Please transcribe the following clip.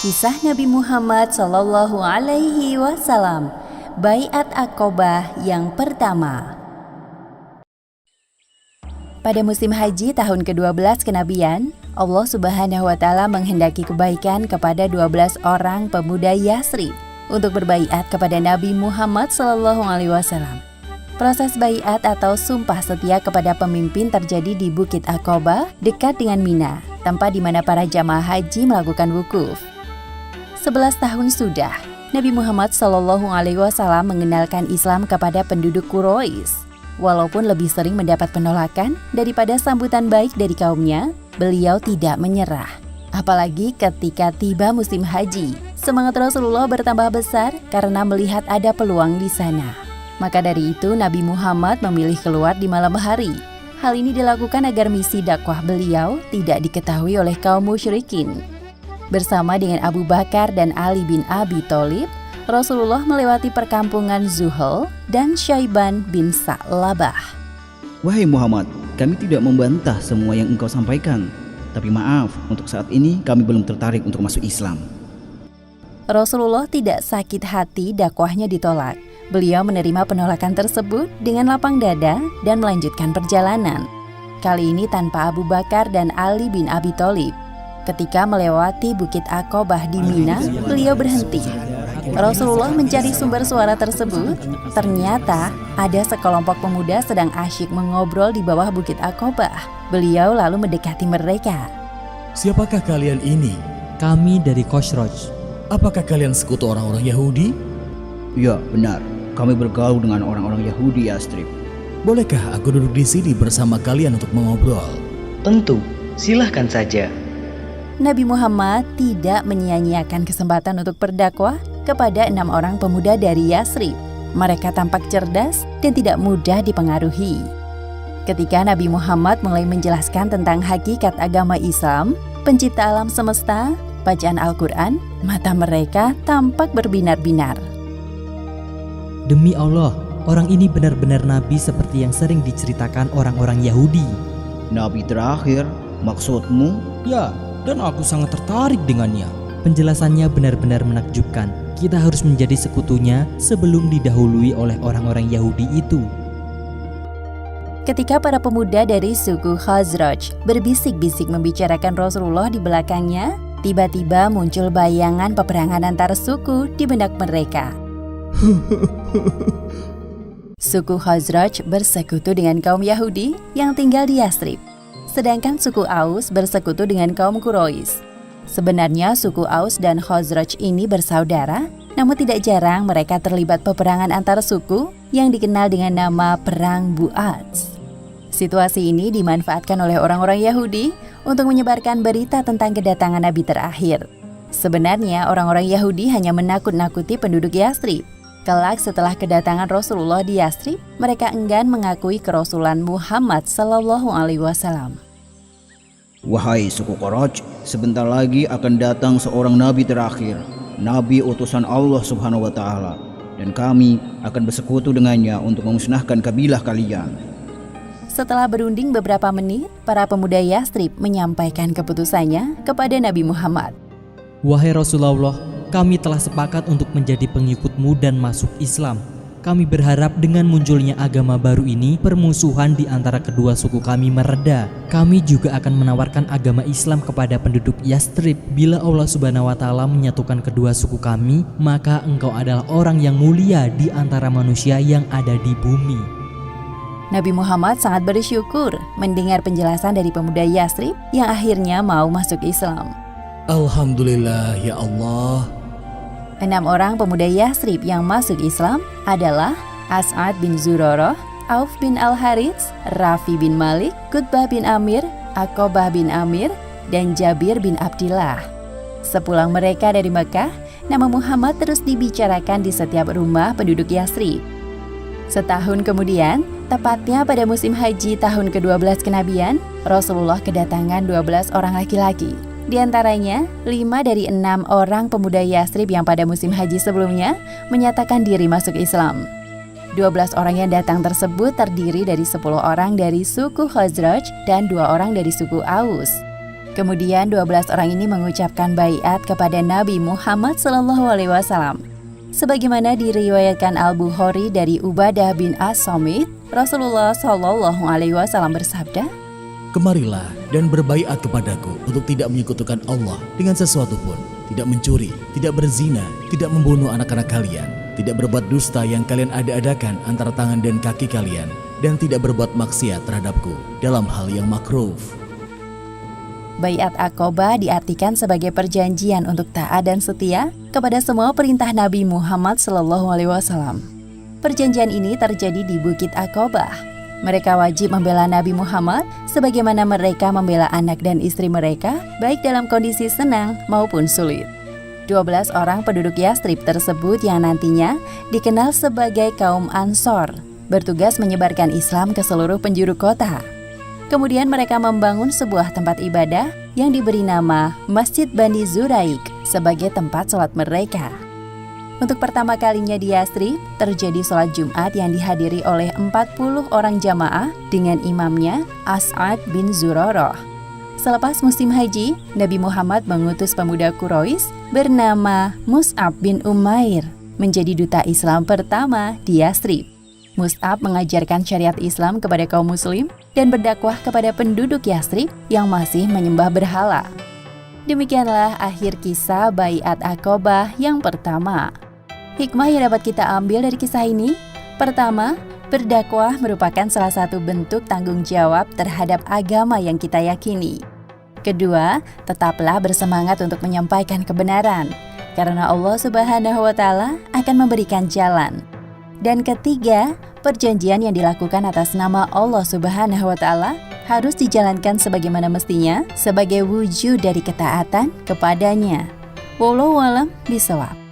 Kisah Nabi Muhammad Sallallahu Alaihi Wasallam, Baiat Aqobah yang pertama. Pada musim haji tahun ke-12 kenabian, Allah Subhanahu wa Ta'ala menghendaki kebaikan kepada 12 orang pemuda Yasrib untuk berbaiat kepada Nabi Muhammad Sallallahu Alaihi Wasallam. Proses baiat atau sumpah setia kepada pemimpin terjadi di Bukit Aqobah dekat dengan Mina, tempat di mana para jamaah haji melakukan wukuf. 11 tahun sudah, Nabi Muhammad SAW mengenalkan Islam kepada penduduk Quraisy. Walaupun lebih sering mendapat penolakan daripada sambutan baik dari kaumnya, beliau tidak menyerah. Apalagi ketika tiba musim haji, semangat Rasulullah bertambah besar karena melihat ada peluang di sana. Maka dari itu Nabi Muhammad memilih keluar di malam hari. Hal ini dilakukan agar misi dakwah beliau tidak diketahui oleh kaum musyrikin. Bersama dengan Abu Bakar dan Ali bin Abi Thalib, Rasulullah melewati perkampungan Zuhal dan Syaiban bin Sa'labah. Wahai Muhammad, kami tidak membantah semua yang engkau sampaikan. Tapi maaf, untuk saat ini kami belum tertarik untuk masuk Islam. Rasulullah tidak sakit hati dakwahnya ditolak. Beliau menerima penolakan tersebut dengan lapang dada dan melanjutkan perjalanan. Kali ini tanpa Abu Bakar dan Ali bin Abi Thalib. Ketika melewati Bukit Aqobah di Mina, beliau berhenti. Rasulullah mencari sumber suara tersebut. Ternyata ada sekelompok pemuda sedang asyik mengobrol di bawah Bukit Aqobah. Beliau lalu mendekati mereka. Siapakah kalian ini? Kami dari Khosraj. Apakah kalian sekutu orang-orang Yahudi? Ya, benar. Kami bergaul dengan orang-orang Yahudi Yasrib. Bolehkah aku duduk di sini bersama kalian untuk mengobrol? Tentu, silahkan saja. Nabi Muhammad tidak menyia-nyiakan kesempatan untuk berdakwah kepada 6 orang pemuda dari Yasrib. Mereka tampak cerdas dan tidak mudah dipengaruhi. Ketika Nabi Muhammad mulai menjelaskan tentang hakikat agama Islam, pencipta alam semesta, bacaan Al-Quran, mata mereka tampak berbinar-binar. Demi Allah, orang ini benar-benar nabi seperti yang sering diceritakan orang-orang Yahudi. Nabi terakhir, maksudmu? Ya, dan aku sangat tertarik dengannya. Penjelasannya benar-benar menakjubkan. Kita harus menjadi sekutunya sebelum didahului oleh orang-orang Yahudi itu. Ketika para pemuda dari suku Khazraj berbisik-bisik membicarakan Rasulullah di belakangnya, tiba-tiba muncul bayangan peperangan antar suku di benak mereka. Suku Khazraj bersekutu dengan kaum Yahudi yang tinggal di Yasrib. Sedangkan suku Aus bersekutu dengan kaum Quraisy. Sebenarnya suku Aus dan Khazraj ini bersaudara, namun tidak jarang mereka terlibat peperangan antar suku yang dikenal dengan nama Perang Bu'ats. Situasi ini dimanfaatkan oleh orang-orang Yahudi untuk menyebarkan berita tentang kedatangan Nabi terakhir. Sebenarnya orang-orang Yahudi hanya menakut-nakuti penduduk Yasrib. Kelak setelah kedatangan Rasulullah di Yasrib, mereka enggan mengakui kerasulan Muhammad Sallallahu Alaihi Wasallam. Wahai suku Quraisy, sebentar lagi akan datang seorang nabi terakhir, nabi utusan Allah Subhanahu wa Ta'ala, dan kami akan bersekutu dengannya untuk memusnahkan kabilah kalian. Setelah berunding beberapa menit, para pemuda Yasrib menyampaikan keputusannya kepada Nabi Muhammad. Wahai Rasulullah, kami telah sepakat untuk menjadi pengikutmu dan masuk Islam. Kami berharap dengan munculnya agama baru ini, permusuhan di antara kedua suku kami mereda. Kami juga akan menawarkan agama Islam kepada penduduk Yasrib. Bila Allah Subhanahu wa Ta'ala menyatukan kedua suku kami, maka engkau adalah orang yang mulia di antara manusia yang ada di bumi. Nabi Muhammad sangat bersyukur mendengar penjelasan dari pemuda Yasrib yang akhirnya mau masuk Islam. Alhamdulillah ya Allah. 6 orang pemuda Yasrib yang masuk Islam adalah As'ad bin Zurarah, Auf bin Al-Harits, Rafi bin Malik, Qutbah bin Amir, Aqobah bin Amir, dan Jabir bin Abdillah. Sepulang mereka dari Mekah, nama Muhammad terus dibicarakan di setiap rumah penduduk Yasrib. Setahun kemudian, tepatnya pada musim haji tahun ke-12 kenabian, Rasulullah kedatangan 12 orang laki-laki. Di antaranya, 5 dari 6 orang pemuda Yasrib yang pada musim haji sebelumnya menyatakan diri masuk Islam. 12 orang yang datang tersebut terdiri dari 10 orang dari suku Khazraj dan 2 orang dari suku Aus. Kemudian 12 orang ini mengucapkan baiat kepada Nabi Muhammad SAW. Sebagaimana diriwayatkan Al-Bukhari dari Ubadah bin As-Samit, Rasulullah SAW bersabda, Kemarilah dan berbaiat kepadaku untuk tidak menyekutukan Allah dengan sesuatu pun, tidak mencuri, tidak berzina, tidak membunuh anak-anak kalian, tidak berbuat dusta yang kalian ada-adakan antara tangan dan kaki kalian, dan tidak berbuat maksiat terhadapku dalam hal yang makruh. Baiat Aqobah diartikan sebagai perjanjian untuk taat dan setia kepada semua perintah Nabi Muhammad SAW. Perjanjian ini terjadi di Bukit Aqobah. Mereka wajib membela Nabi Muhammad sebagaimana mereka membela anak dan istri mereka, baik dalam kondisi senang maupun sulit. 12 orang penduduk Yastrib tersebut yang nantinya dikenal sebagai kaum Ansor, bertugas menyebarkan Islam ke seluruh penjuru kota. Kemudian mereka membangun sebuah tempat ibadah yang diberi nama Masjid Bani Zuraik sebagai tempat sholat mereka. Untuk pertama kalinya di Yastrib, terjadi sholat Jumat yang dihadiri oleh 40 orang jamaah dengan imamnya As'ad bin Zurarah. Selepas musim haji, Nabi Muhammad mengutus pemuda Quraisy bernama Mus'ab bin Umair menjadi duta Islam pertama di Yastrib. Mus'ab mengajarkan syariat Islam kepada kaum muslim dan berdakwah kepada penduduk Yastrib yang masih menyembah berhala. Demikianlah akhir kisah Baiat Aqobah yang pertama. Hikmah yang dapat kita ambil dari kisah ini, pertama, berdakwah merupakan salah satu bentuk tanggung jawab terhadap agama yang kita yakini. Kedua, tetaplah bersemangat untuk menyampaikan kebenaran, karena Allah Subhanahu wa Ta'ala akan memberikan jalan. Dan ketiga, perjanjian yang dilakukan atas nama Allah Subhanahu wa Ta'ala harus dijalankan sebagaimana mestinya sebagai wujud dari ketaatan kepadanya. Wallahu a'lam bishawab.